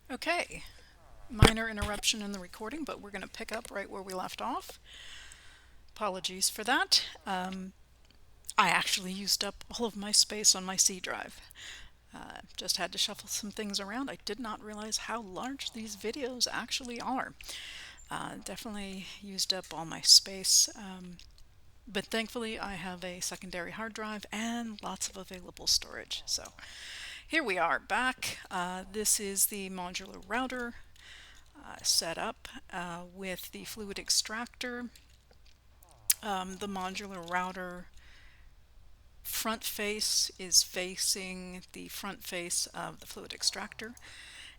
Okay, minor interruption in the recording, but we're going to pick up right where we left off. Apologies for that. I actually used up all of my space on my C drive. Just had to shuffle some things around. I did not realize how large these videos actually are. Definitely used up all my space, but thankfully I have a secondary hard drive and lots of available storage. So here we are back. This is the modular router set up with the fluid extractor. The modular router front face is facing the front face of the fluid extractor,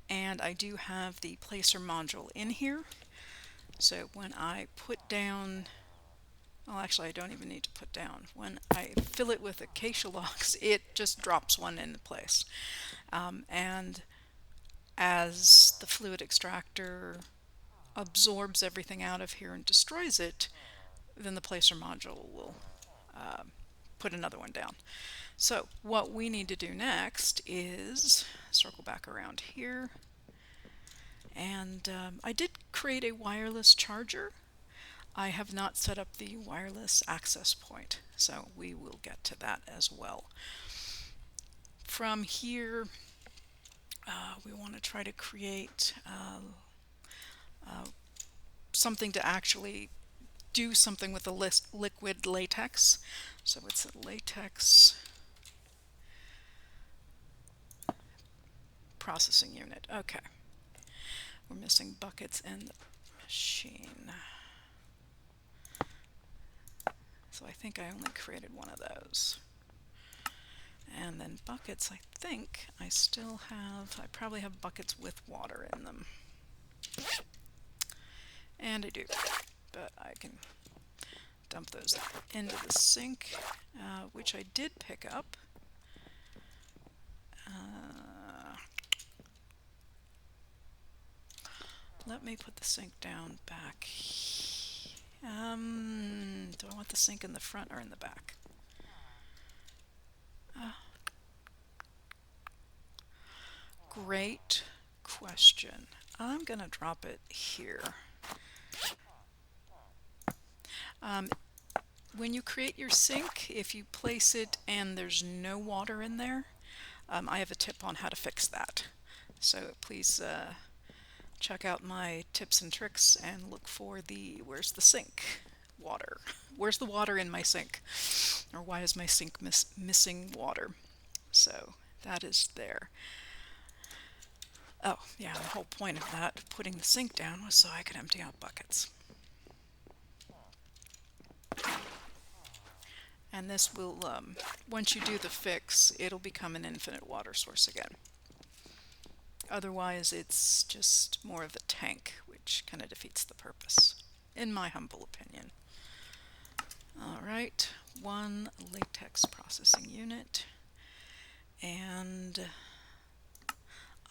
and I do have the placer module in here. So when I put down, well, actually I don't even need to put down, when I fill it with acacia logs, it just drops one into place. And as the fluid extractor absorbs everything out of here and destroys it, then the placer module will put another one down. So what we need to do next is circle back around here, and I did create a wireless charger. I have not set up the wireless access point, so we will get to that as well. From here, we want to try to create something to actually do something with the liquid latex. So it's a latex processing unit. Okay. We're missing buckets in the machine. So I think I only created one of those. And then buckets, I think I still have, I probably have buckets with water in them. And I do, but I can dump those into the sink, which I did pick up. Let me put the sink down back. Do I want the sink in the front or in the back? Great question. I'm going to drop it here. When you create your sink, if you place it and there's no water in there, I have a tip on how to fix that. So please check out my tips and tricks and look for the where's the sink water. Where's the water in my sink? Or why is my sink missing water? So that is there. Oh, yeah, the whole point of that, putting the sink down, was so I could empty out buckets. And this will, once you do the fix, it'll become an infinite water source again. Otherwise, it's just more of a tank, which kind of defeats the purpose, in my humble opinion. Alright, one latex processing unit, and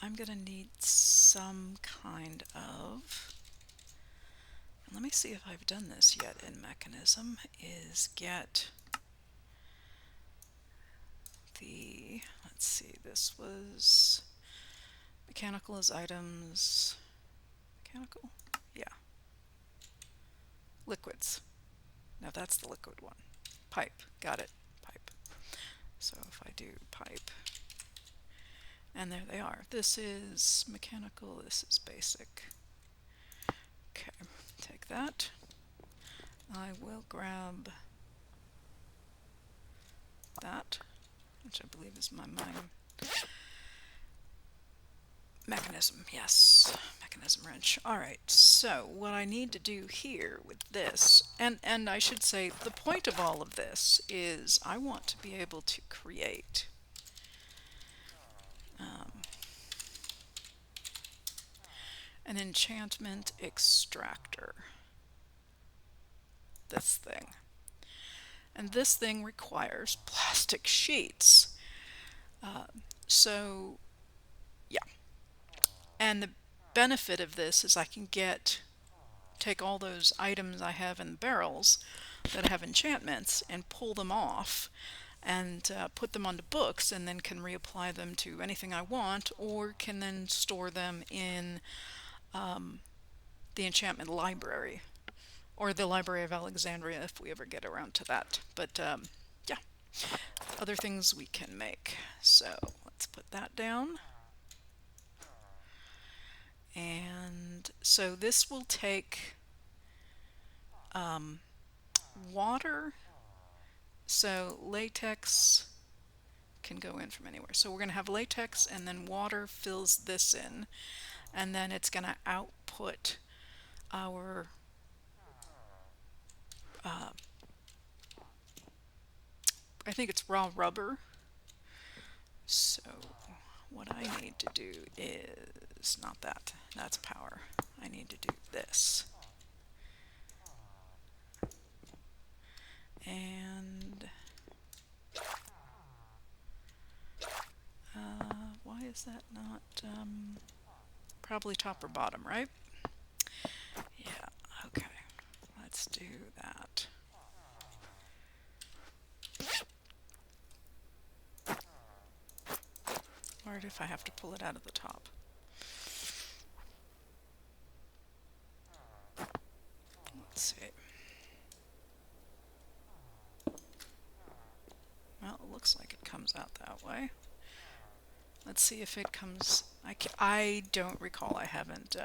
I'm going to need some kind of, let me see if I've done this yet in Mechanism, is get the, let's see, this was mechanical as items, mechanical? Yeah. Liquids. Now that's the liquid one. Pipe, got it, pipe. So if I do pipe, and there they are. This is mechanical, this is basic. Okay, take that. I will grab that, which I believe is my mine. Mechanism, yes, mechanism wrench. Alright, so what I need to do here with this, and I should say the point of all of this is I want to be able to create an enchantment extractor. This thing. And this thing requires plastic sheets. So, yeah. And the benefit of this is I can take all those items I have in barrels that have enchantments and pull them off and put them onto books, and then can reapply them to anything I want, or can then store them in the enchantment library, or the Library of Alexandria if we ever get around to that. But yeah, other things we can make. So let's put that down. And so this will take water. So latex can go in from anywhere. So we're going to have latex, and then water fills this in, and then it's going to output our I think it's raw rubber. So what I need to do is not that. That's power. I need to do this. And why is that not probably top or bottom, right? Yeah, okay. Let's do that. Or if I have to pull it out of the top. Let's see. Well, it looks like it comes out that way. Let's see if it comes. I don't recall. I haven't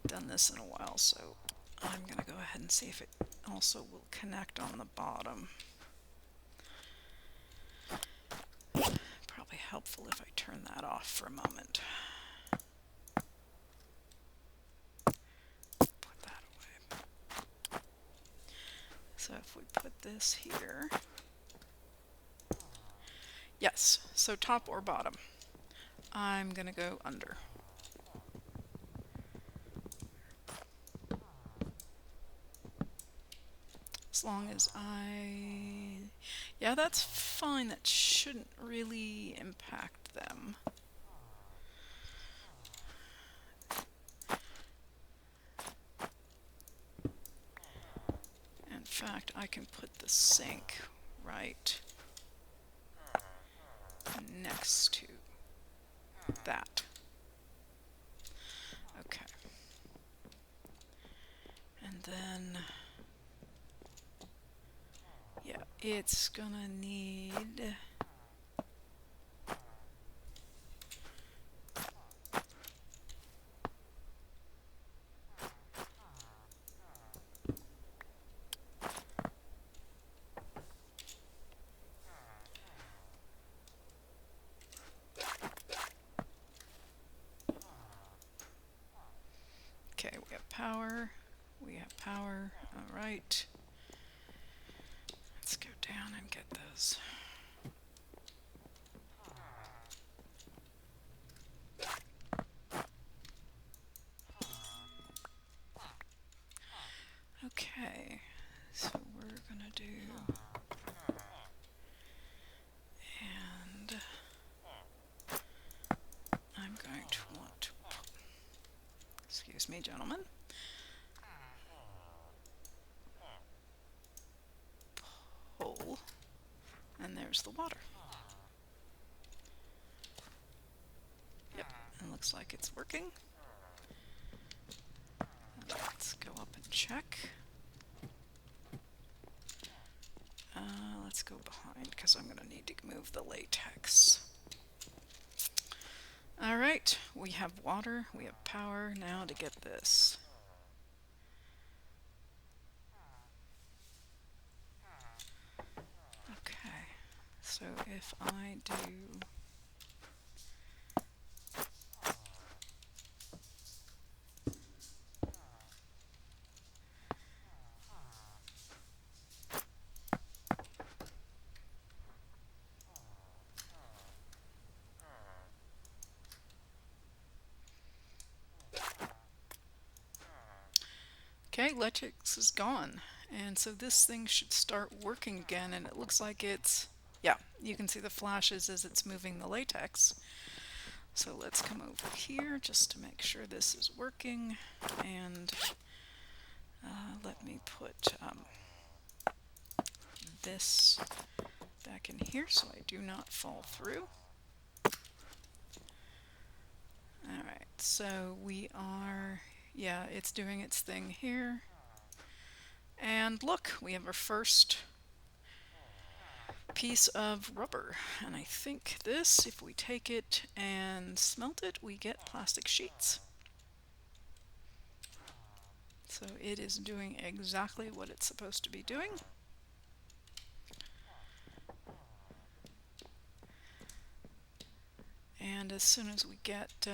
done this in a while, so I'm going to go ahead and see if it also will connect on the bottom. Probably helpful if I turn that off for a moment. Put that away. So if we put this here. Yes, so top or bottom. I'm going to go under. As long as yeah, that's fine. That shouldn't really impact them. In fact, I can put the sink right next to that. Okay. And then, yeah, it's gonna need okay, we have power. We have power. All right. Let's go down and get those. Okay, so we're gonna do, and I'm going to want to, excuse me, gentlemen, pull, and there's the water. Yep, it looks like it's working. Let's go up and check. Let's go behind because I'm going to need to move the latex. Alright, we have water, we have power. Now to get this. Okay, so if I do okay, latex is gone, and so this thing should start working again, and it looks like it's, yeah, you can see the flashes as it's moving the latex. So let's come over here just to make sure this is working, and let me put this back in here so I do not fall through. Alright, so we are, yeah, it's doing its thing here. And look, we have our first piece of rubber. And I think this, if we take it and smelt it, we get plastic sheets. So it is doing exactly what it's supposed to be doing. And as soon as we get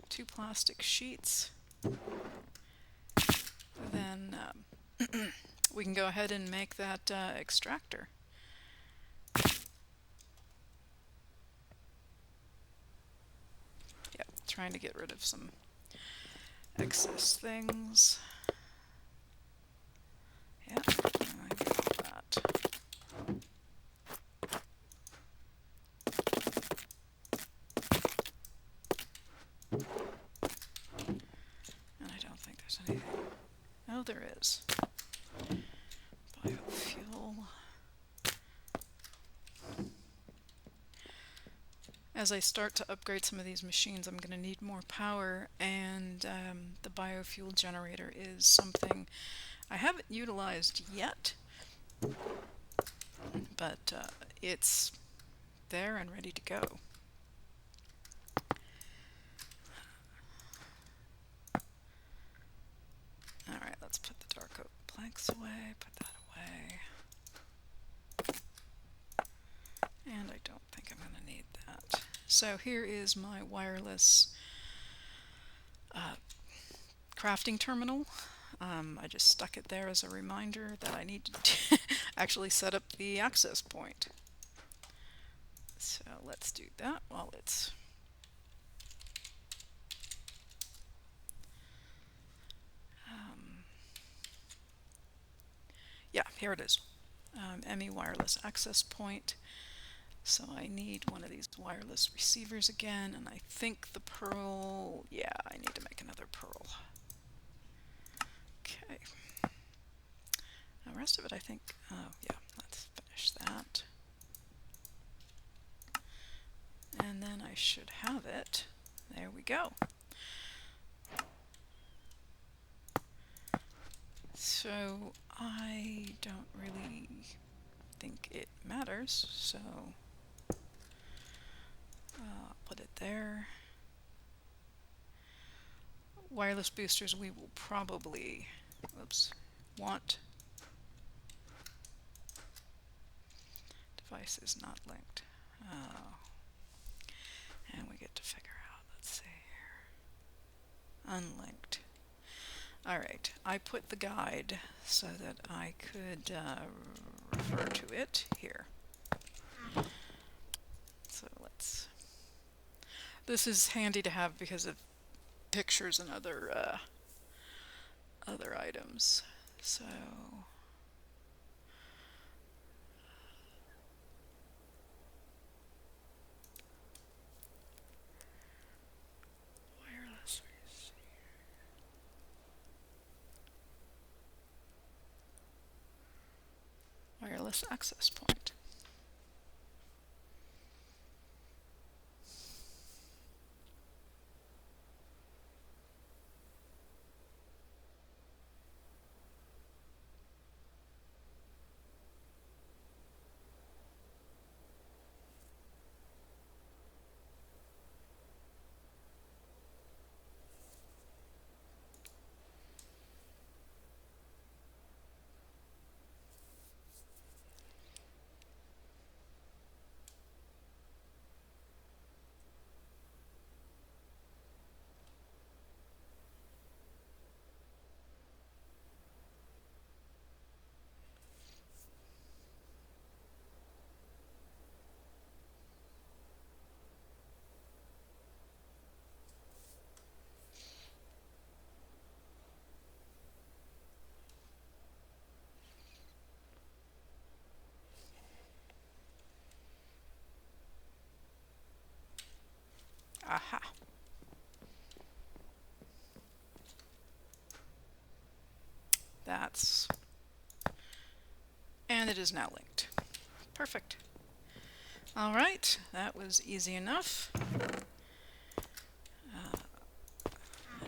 2 plastic sheets, then we can go ahead and make that extractor. Yep, trying to get rid of some excess things. Yeah, I got that. And I don't think there's anything. Oh, there is. Biofuel. As I start to upgrade some of these machines, I'm going to need more power, and the biofuel generator is something I haven't utilized yet, but it's there and ready to go. Alright, let's put the dark oak planks away, put that away. And I don't think I'm going to need that. So here is my wireless crafting terminal. I just stuck it there as a reminder that I need to actually set up the access point. So let's do that while it's yeah, here it is. ME wireless access point. So I need one of these wireless receivers again, and I think the pearl, yeah, I need to make another pearl. Okay. The rest of it I think, oh yeah, let's finish that. And then I should have it. There we go. So I don't really think it matters, so I'll put it there. Wireless boosters we will probably, want. Device is not linked. Oh. And we get to figure out, let's see here. Unlinked. Alright, I put the guide so that I could refer to it here. So let's... This is handy to have because of pictures and other items. So... Wireless receiver. Wireless access point. Aha. That's... And it is now linked. Perfect. All right, that was easy enough.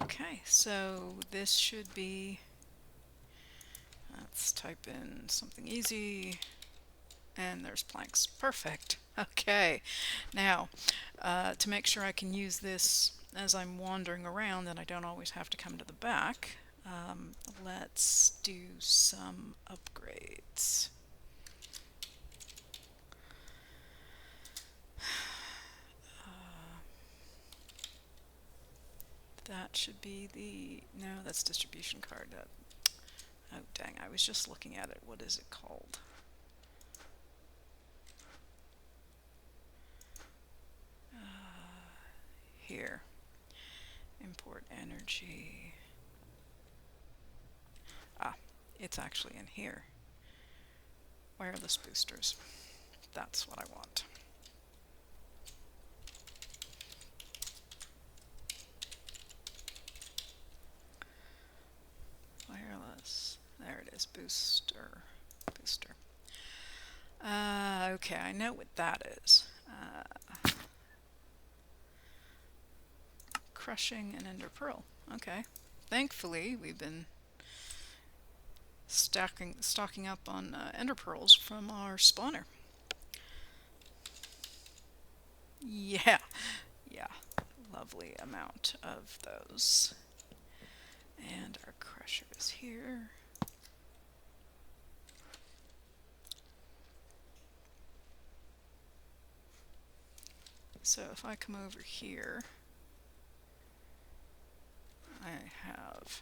Okay, so this should be, let's type in something easy, and there's planks. Perfect. Okay, now to make sure I can use this as I'm wandering around and I don't always have to come to the back, let's do some upgrades. That should be the, no, that's distribution card. Oh dang, I was just looking at it. What is it called? Here. Import energy. Ah, it's actually in here. Wireless boosters. That's what I want. Wireless. There it is. Booster. Booster. Okay, I know what that is. Crushing and ender pearl. Okay. Thankfully, we've been stocking up on ender pearls from our spawner. Yeah, yeah, lovely amount of those. And our crusher is here. So if I come over here, I have,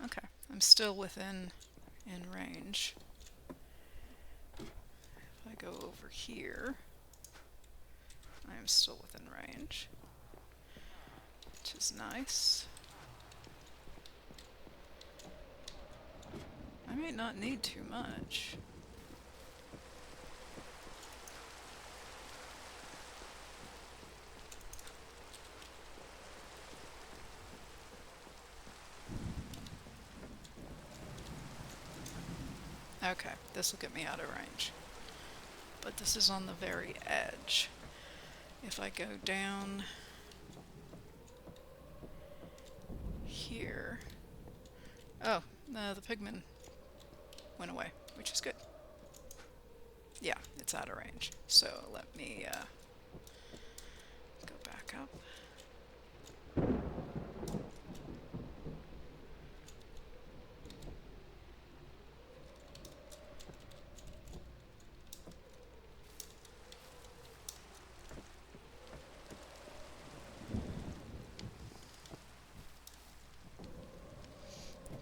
okay, I'm still within range. If I go over here, I am still within range, which is nice. I might not need too much. Okay, this will get me out of range. But this is on the very edge. If I go down here, oh, no, the pigman went away, which is good. Yeah, it's out of range. So let me go back up.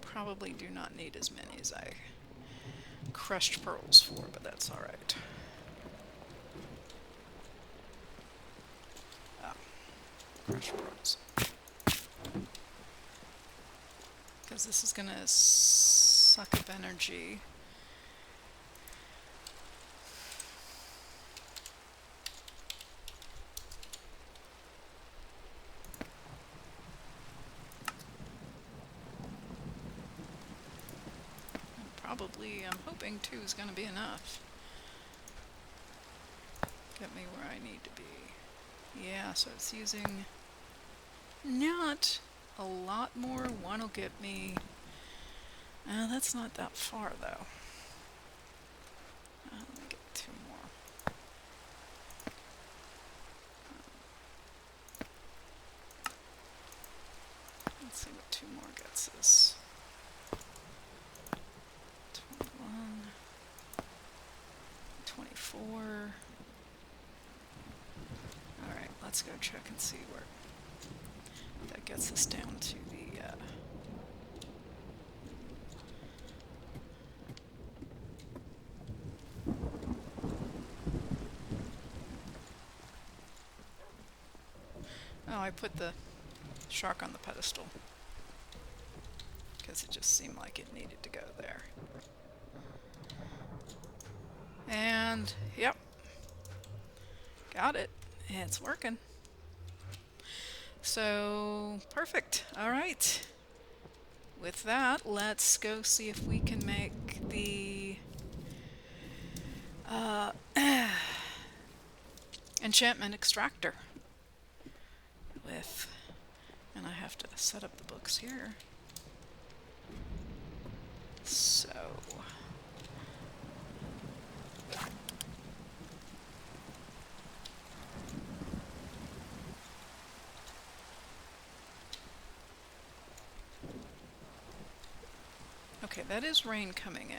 Probably do not need as many as I crushed pearls for, but that's alright. Oh, crushed pearls. Because this is going to suck up energy. Probably, I'm hoping 2 is going to be enough. Get me where I need to be. Yeah, so it's using not a lot more. 1 will get me... that's not that far, though. Let me get 2 more. Let's see what 2 more gets us. 21, 24. Alright, let's go check and see where that gets us down to the oh, I put the shark on the pedestal because it just seemed like it needed to go there. And, yep, got it. It's working. So, perfect. All right. With that, let's go see if we can make the enchantment extractor with, and I have to set up the books here. So okay, that is rain coming in.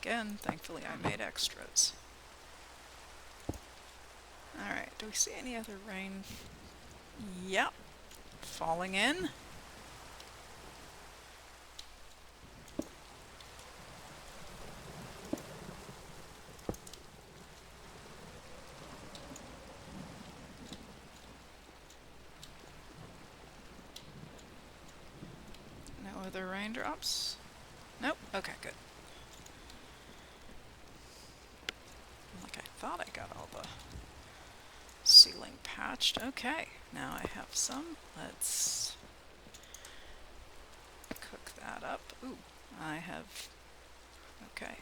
Again, thankfully I made extras. Alright, do we see any other rain? Yep, falling in. No other raindrops? Nope, okay, good. Like I thought I got all the ceiling patched. Okay, now I have some. Let's cook that up. Ooh, I have, okay.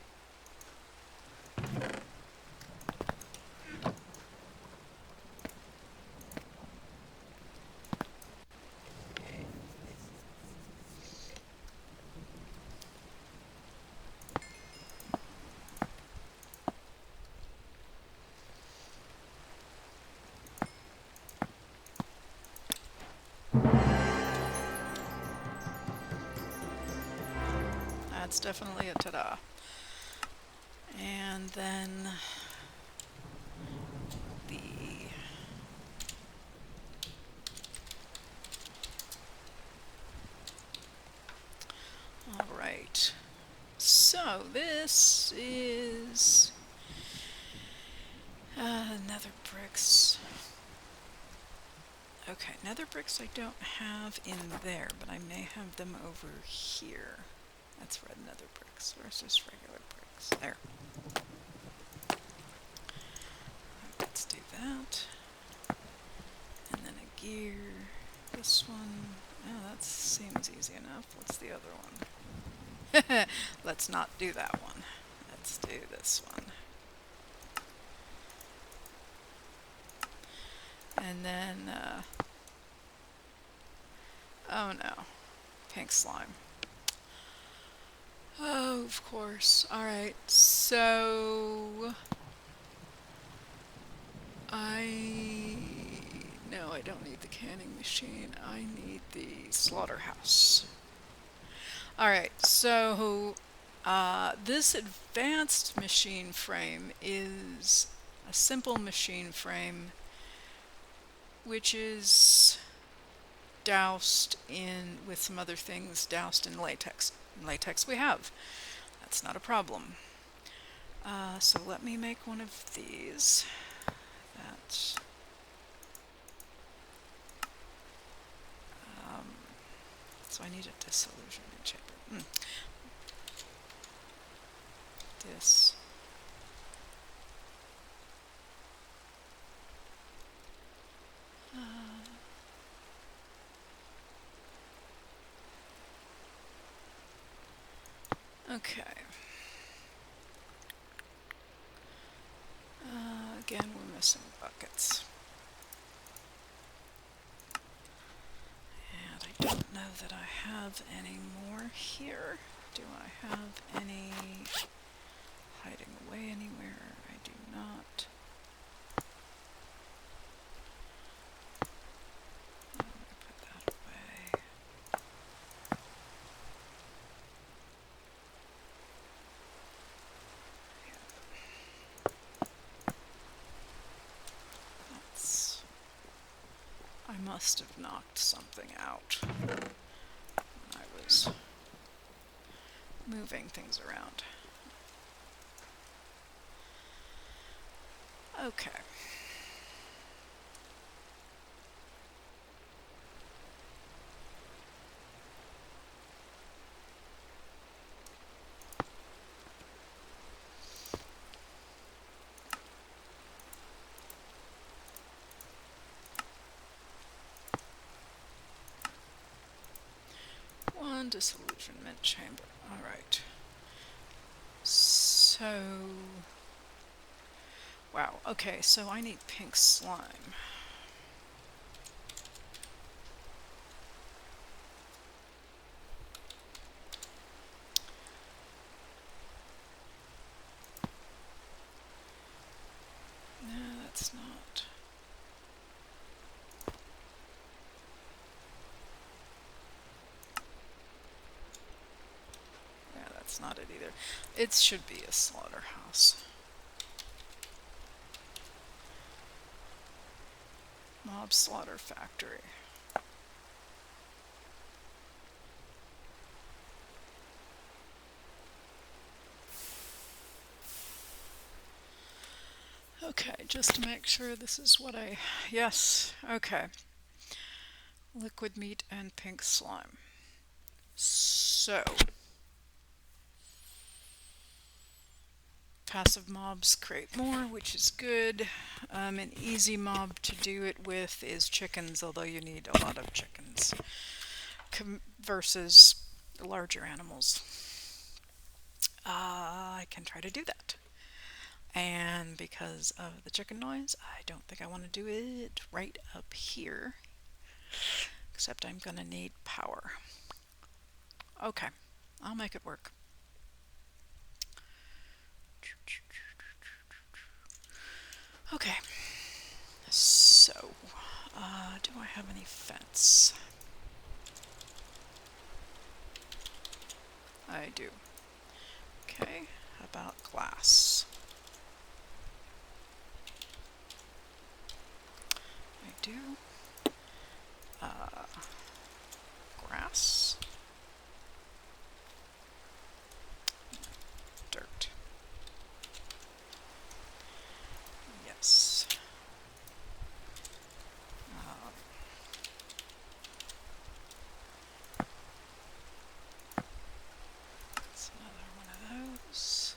That's definitely a ta-da. And then the alright. So this is nether bricks. Okay, nether bricks I don't have in there, but I may have them over here. That's red nether bricks. Where's just regular bricks? There. Let's do that. And then a gear. This one. Oh, that seems easy enough. What's the other one? Let's not do that one. Let's do this one. And then, oh no, pink slime. Oh, of course. Alright, so no, I don't need the canning machine. I need the slaughterhouse. Alright, so this advanced machine frame is a simple machine frame which is doused in, with some other things, doused in latex. Latex we have. That's not a problem. So let me make one of these. That so I need a dissolution enchantment. This. Okay. Again, we're missing buckets. And I don't know that I have any more here. Do I have any hiding away anywhere? I do not. Let me put that away. I must have knocked something out when I was moving things around. Okay. and disillusionment chamber. Alright. So... wow, okay, so I need pink slime. No, that's not... yeah, that's not it either. It should be a slaughterhouse. Mob slaughter factory. Okay, just to make sure this is what I... yes, okay. Liquid meat and pink slime. So... passive mobs create more, which is good. An easy mob to do it with is chickens, although you need a lot of chickens versus larger animals. I can try to do that. And because of the chicken noise, I don't think I want to do it right up here. Except I'm going to need power. Okay, I'll make it work. Okay, so, do I have any fence? I do. Okay, how about glass? I do. Grass. Dirt. Yes. That's another one of those.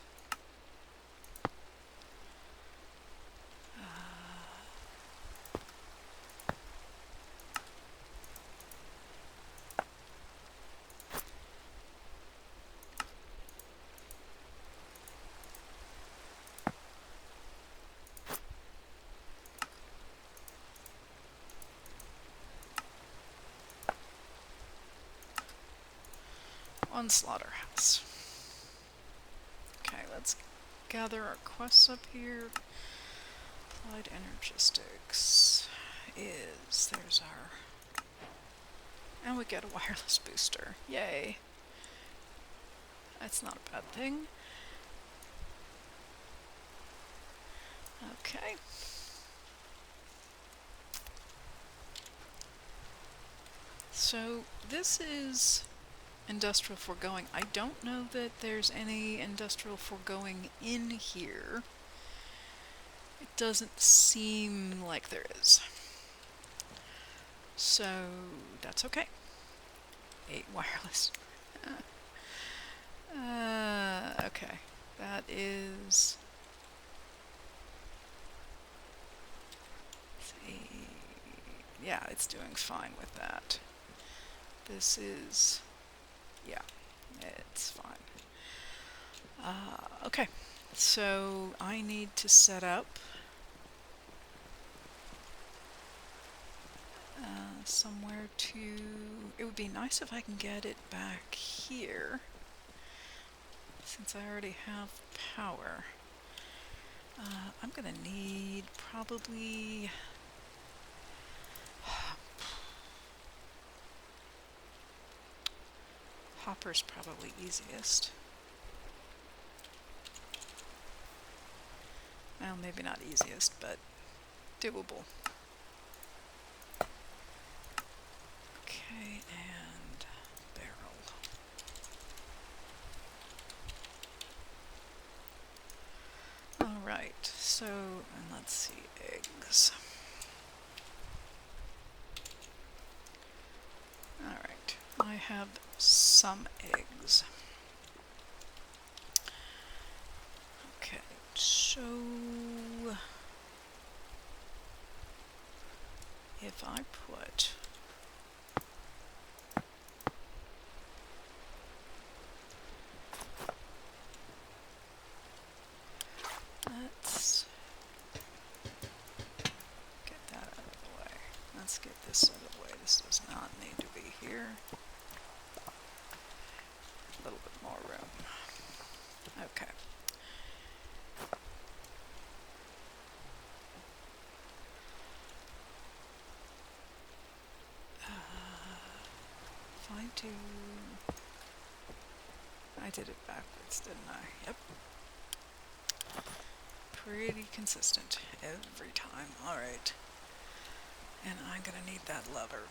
One slaughterhouse. Okay, let's gather our quests up here. Applied energistics is, there's our, and we get a wireless booster. Yay. That's not a bad thing. Okay. So this is Industrial Foregoing. I don't know that there's any Industrial Foregoing in here. It doesn't seem like there is. So that's okay. 8 wireless. Okay. That is... yeah, it's doing fine with that. This is... yeah, it's fine. Okay, so I need to set up somewhere to... it would be nice if I can get it back here, since I already have power. I'm gonna need probably... hopper's probably easiest. Well, maybe not easiest, but doable. Okay, and barrel. Alright, so, and let's see, eggs. Alright, I have some eggs. Okay, so if I put to... I did it backwards, didn't I? Yep. Pretty consistent every time. Alright. And I'm gonna need that lever.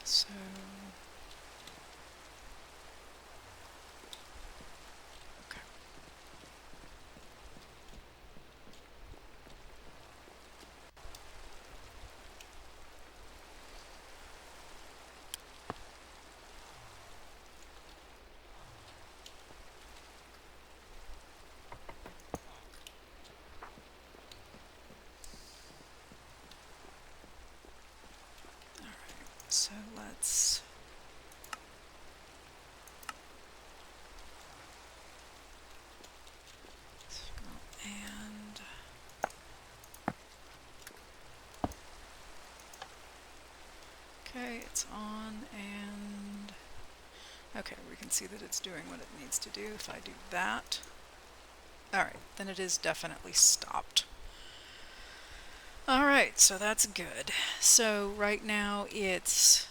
So... okay. So let's... and... okay, it's on, and... okay, we can see that it's doing what it needs to do. If I do that... alright, then it is definitely stopped. Alright, so that's good. So right now it's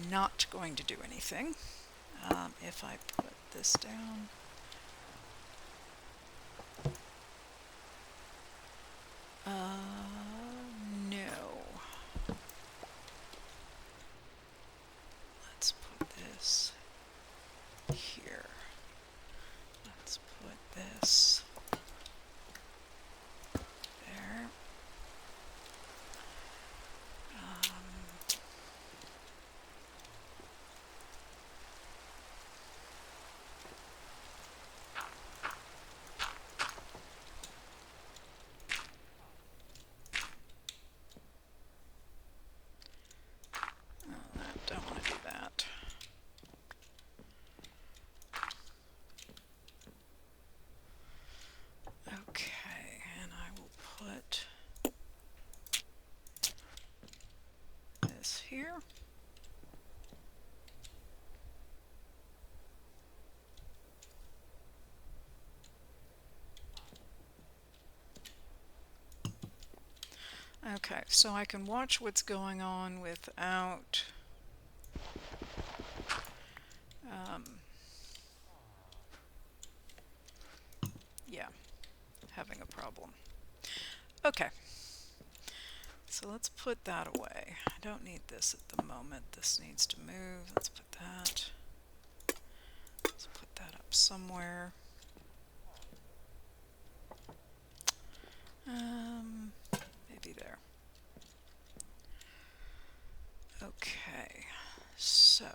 not going to do anything. If I put this down... no. Let's put this here. Let's put this there. I don't want to do that. Okay, and I will put this here. Okay, so I can watch what's going on without yeah, having a problem. Okay, so let's put that away. I don't need this at the moment. This needs to move. Let's put that. Let's put that up somewhere. Maybe there. Okay, so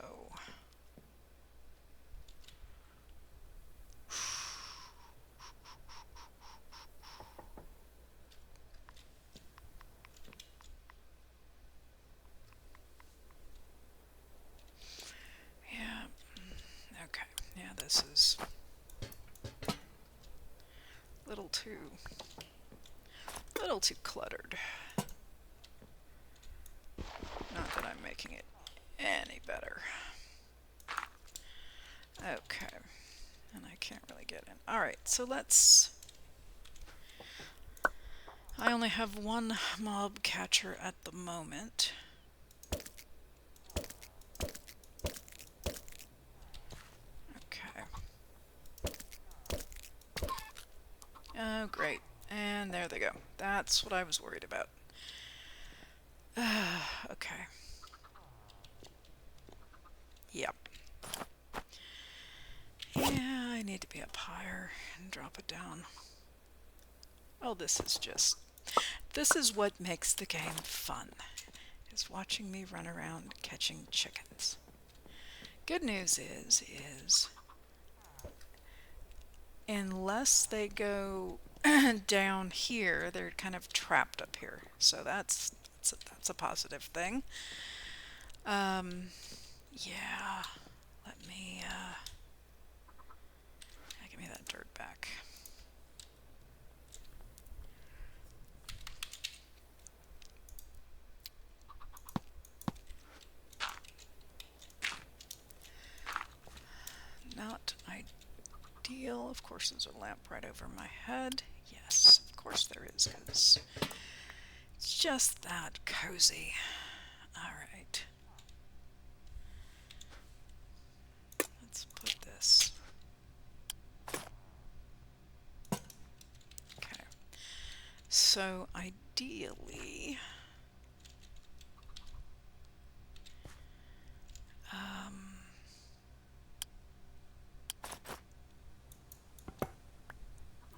yeah, okay, yeah, this is a little too cluttered. Not that I'm making it any better. Okay, and I can't really get in. Alright, so let's... I only have one mob catcher at the moment. Okay. Oh, great. And there they go. That's what I was worried about. Okay. Yep. Yeah, I need to be up higher and drop it down. Oh, this is what makes the game fun, is watching me run around catching chickens. Good news is unless they go down here, they're kind of trapped up here. So that's a positive thing. Yeah, let me give me that dirt back. Not course there's a lamp right over my head. Yes, of course there is, because it's just that cozy. Alright. Let's put this. Okay. So ideally,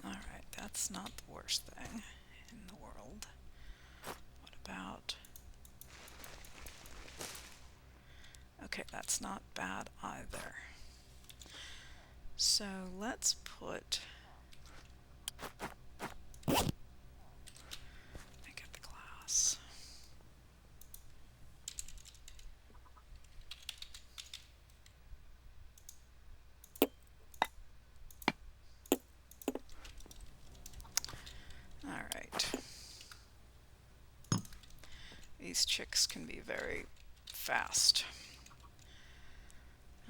alright, that's not the worst thing in the world. What about... Okay, that's not bad either. So let's put... Let me get the glass. Alright. These chicks can be very fast.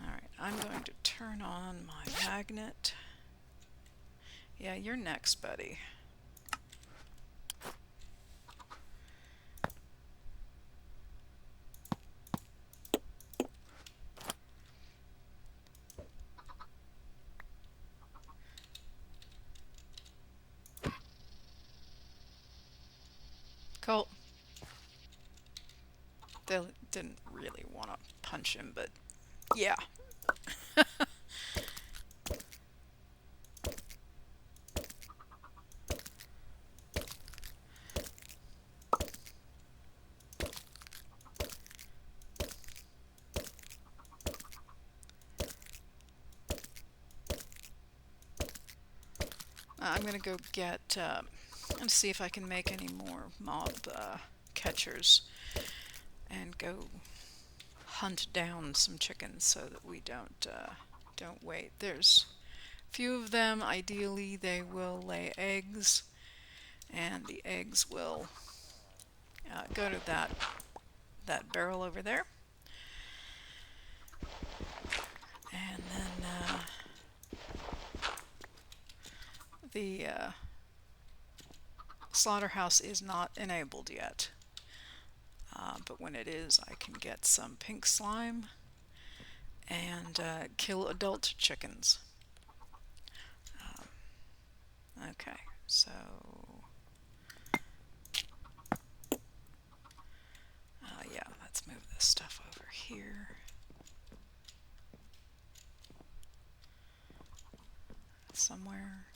Alright, I'm going to turn on my magnet. Yeah, you're next, buddy. Colt. They didn't really want to punch him, but yeah. I'm going to go get, and see if I can make any more mob catchers and go hunt down some chickens so that we don't wait. There's a few of them. Ideally, they will lay eggs, and the eggs will go to that barrel over there. And then the slaughterhouse is not enabled yet. But when it is, I can get some pink slime and kill adult chickens. Okay, so yeah, let's move this stuff over here. Somewhere.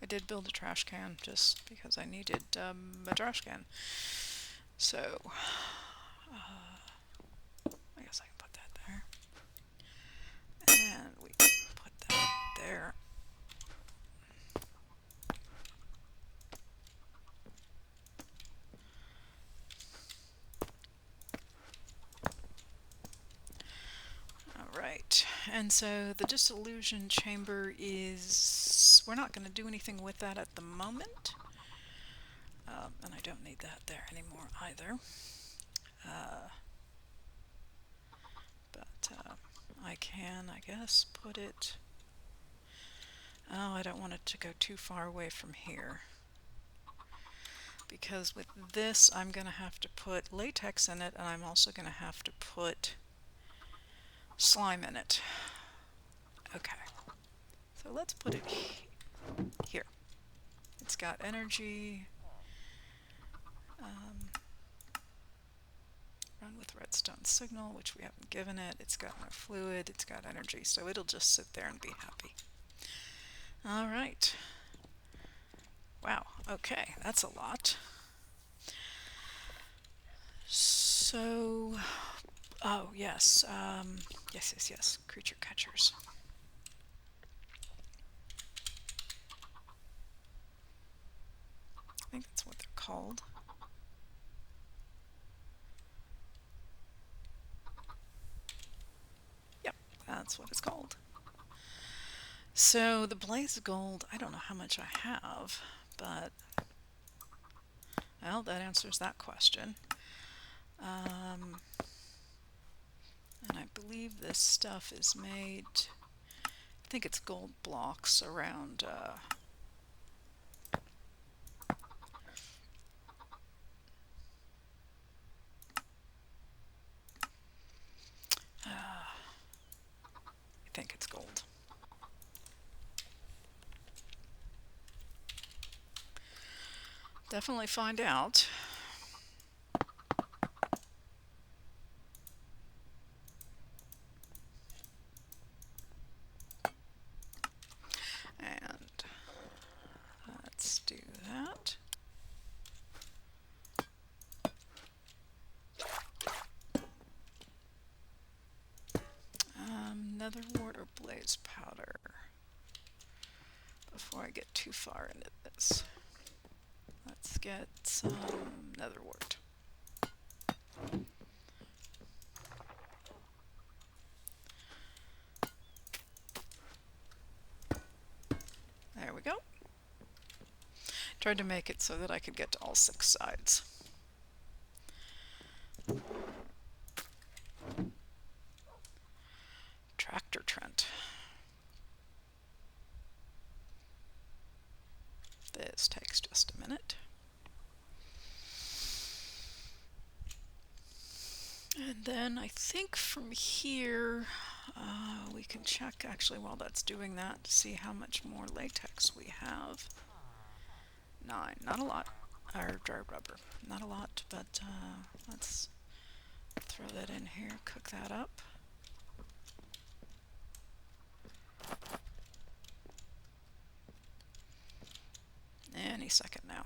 I did build a trash can just because I needed a trash can. So I guess I can put that there. And we can put that there. Alright, and so the dissolution chamber is... we're not going to do anything with that at the moment. And I don't need that there anymore either. But I can, I guess, put it... Oh, I don't want it to go too far away from here. Because with this, I'm going to have to put latex in it, and I'm also going to have to put slime in it. Okay. So let's put it here. It's got energy. Run with redstone signal, which we haven't given it. It's got no fluid. It's got energy. So it'll just sit there and be happy. Alright. Wow. Okay. That's a lot. So... oh, yes. Yes. Creature catchers. I think that's what they're called. Yep, that's what it's called. So the Blazegold, I don't know how much I have, but well, that answers that question. And I believe this stuff is made, I think it's gold blocks around I think it's gold. Definitely find out. And let's do that. Nether wart or blaze powder before I get too far into this. Let's get some nether wart. There we go. Tried to make it so that I could get to all 6 sides. Tractor Trent. This takes just a minute. And then I think from here we can check actually while that's doing that to see how much more latex we have. 9, not a lot. Or dry rubber, not a lot, but let's throw that in here, cook that up. Any second now.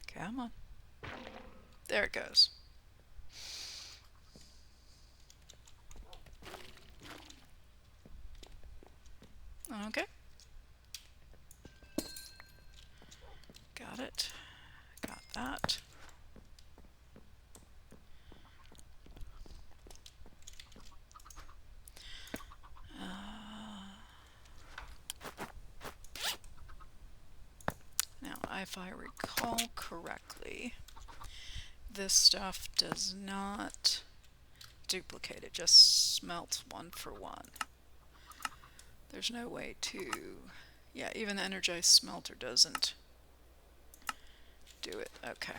Come on. There it goes. Okay. Got it. Got that. Now, if I recall correctly, this stuff does not duplicate. It just smelts 1 for 1. There's no way to... Yeah, even the energized smelter doesn't do it. Okay,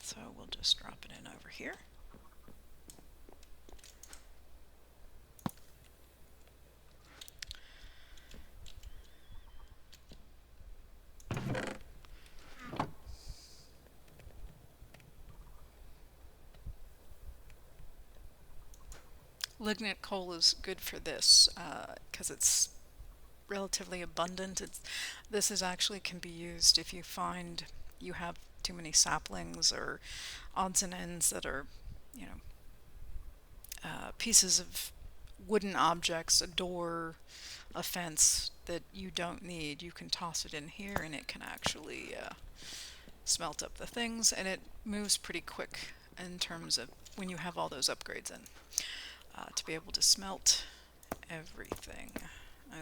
so we'll just drop it in over here. Lignite coal is good for this because it's relatively abundant. This is actually can be used if you find you have too many saplings or odds and ends that are, you know, pieces of wooden objects, a door, a fence that you don't need. You can toss it in here and it can actually smelt up the things, and it moves pretty quick in terms of when you have all those upgrades in. To be able to smelt everything.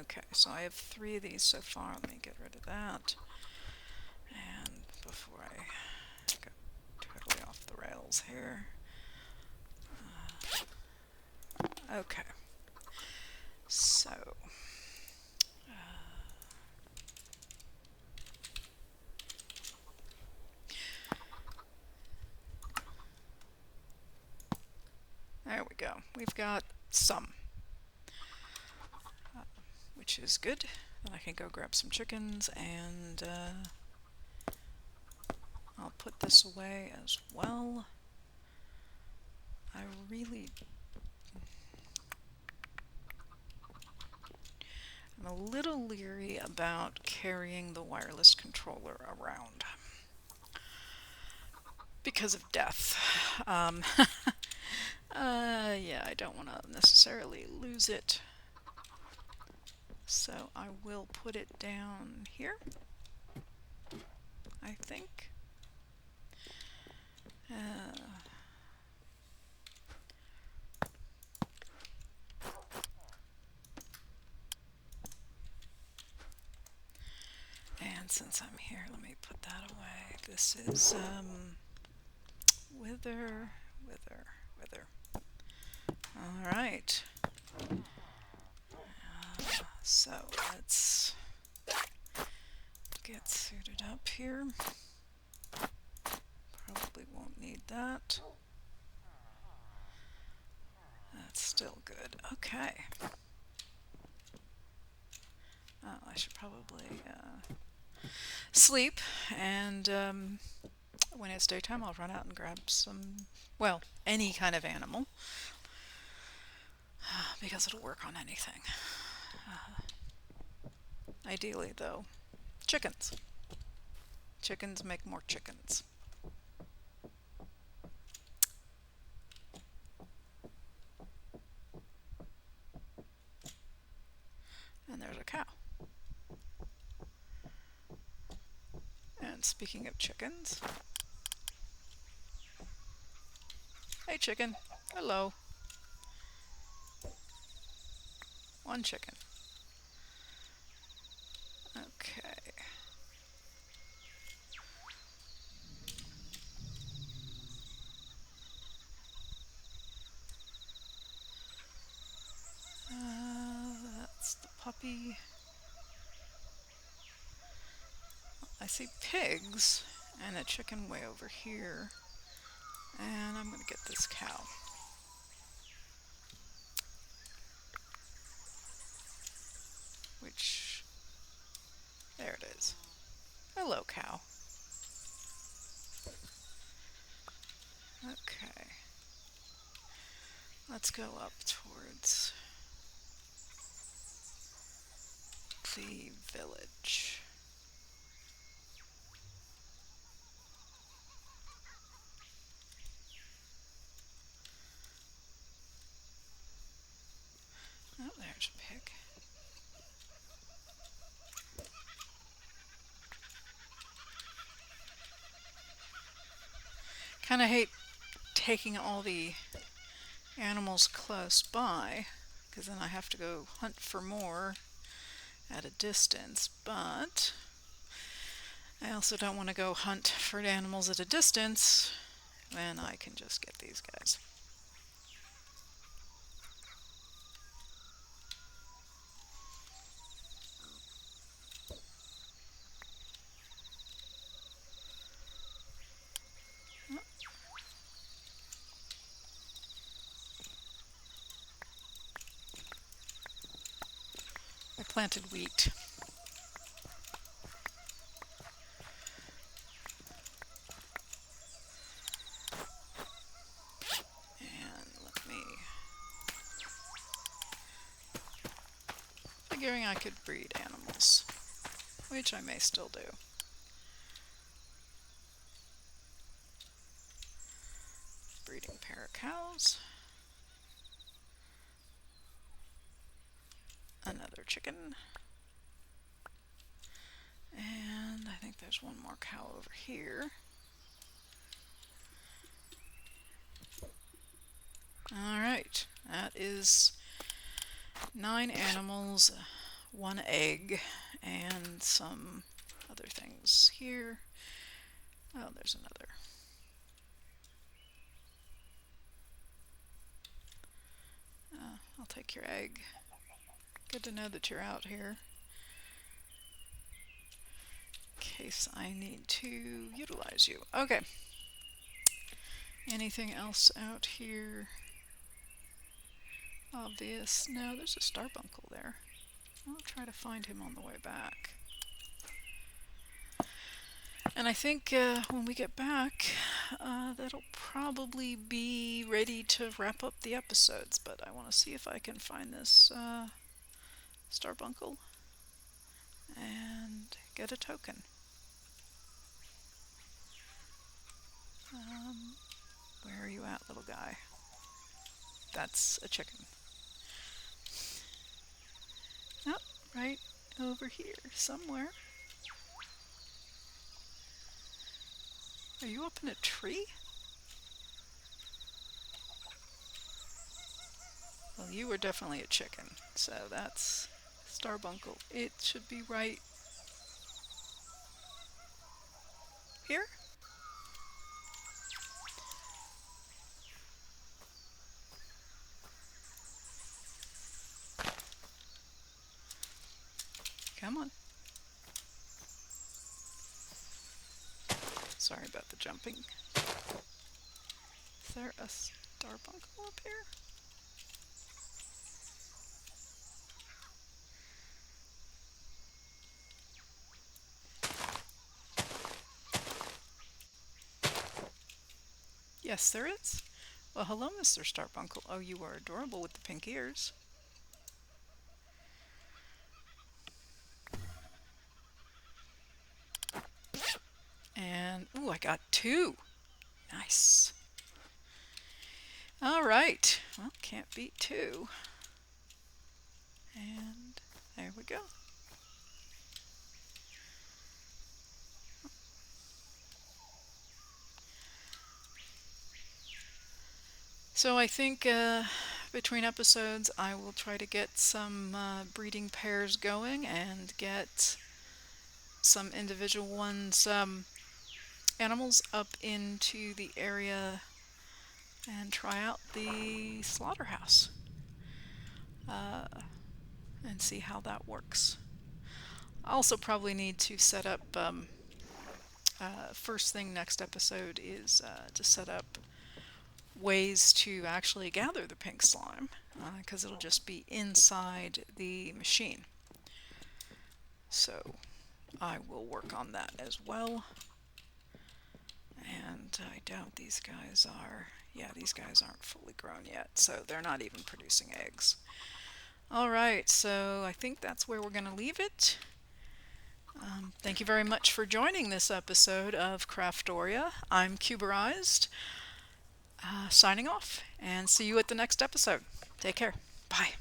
Okay, so I have 3 of these so far. Let me get rid of that. And before I go totally off the rails here. Okay. So. There we go. We've got some. Which is good. Then I can go grab some chickens, and I'll put this away as well. I really... I'm a little leery about carrying the wireless controller around because of death. Yeah, I don't want to necessarily lose it. So I will put it down here, I think. And since I'm here, let me put that away. This is wither. All right. So let's get suited up here. Probably won't need that. That's still good. Okay. Oh, I should probably sleep, and when it's daytime I'll run out and grab some, well, any kind of animal, because it'll work on anything. Ideally, though, chickens. Chickens make more chickens. And there's a cow. And speaking of chickens, hey chicken, hello. One chicken. Okay. That's the puppy. I see pigs and a chicken way over here. And I'm going to get this cow. Which, there it is. Hello, cow. Okay. Let's go up towards the village. Oh, there's a pig. Kind of hate taking all the animals close by, because then I have to go hunt for more at a distance, but I also don't want to go hunt for animals at a distance when I can just get these guys. I planted wheat. And let me... Figuring I could breed animals, which I may still do. Breeding pair of cows. Another chicken. And I think there's one more cow over here. Alright, that is 9 animals, 1 egg, and some other things here. Oh, there's another. I'll take your egg. Good to know that you're out here, in case I need to utilize you. Okay. Anything else out here? Obvious. No, there's a starbuncle there. I'll try to find him on the way back. And I think when we get back, that'll probably be ready to wrap up the episodes, but I want to see if I can find this starbuncle and get a token. Where are you at, little guy? That's a chicken. Oh, right over here somewhere. Are you up in a tree? Well, you were definitely a chicken, so that's starbuncle. It should be right here. Come on. Sorry about the jumping. Is there a starbuncle up here? Yes, there is. Well, hello, Mr. Starbuncle. Oh, you are adorable with the pink ears. And, ooh, I got two. Nice. All right. Well, can't beat two. And there we go. So I think between episodes I will try to get some breeding pairs going and get some individual ones, animals up into the area and try out the slaughterhouse and see how that works. I also probably need to set up, first thing next episode is to set up ways to actually gather the pink slime, because it'll just be inside the machine. So I will work on that as well. And I doubt these guys are, yeah, these guys aren't fully grown yet, so they're not even producing eggs. Alright, so I think that's where we're going to leave it. Thank you very much for joining this episode of Crafttoria. I'm Cuberized, signing off, and see you at the next episode. Take care. Bye.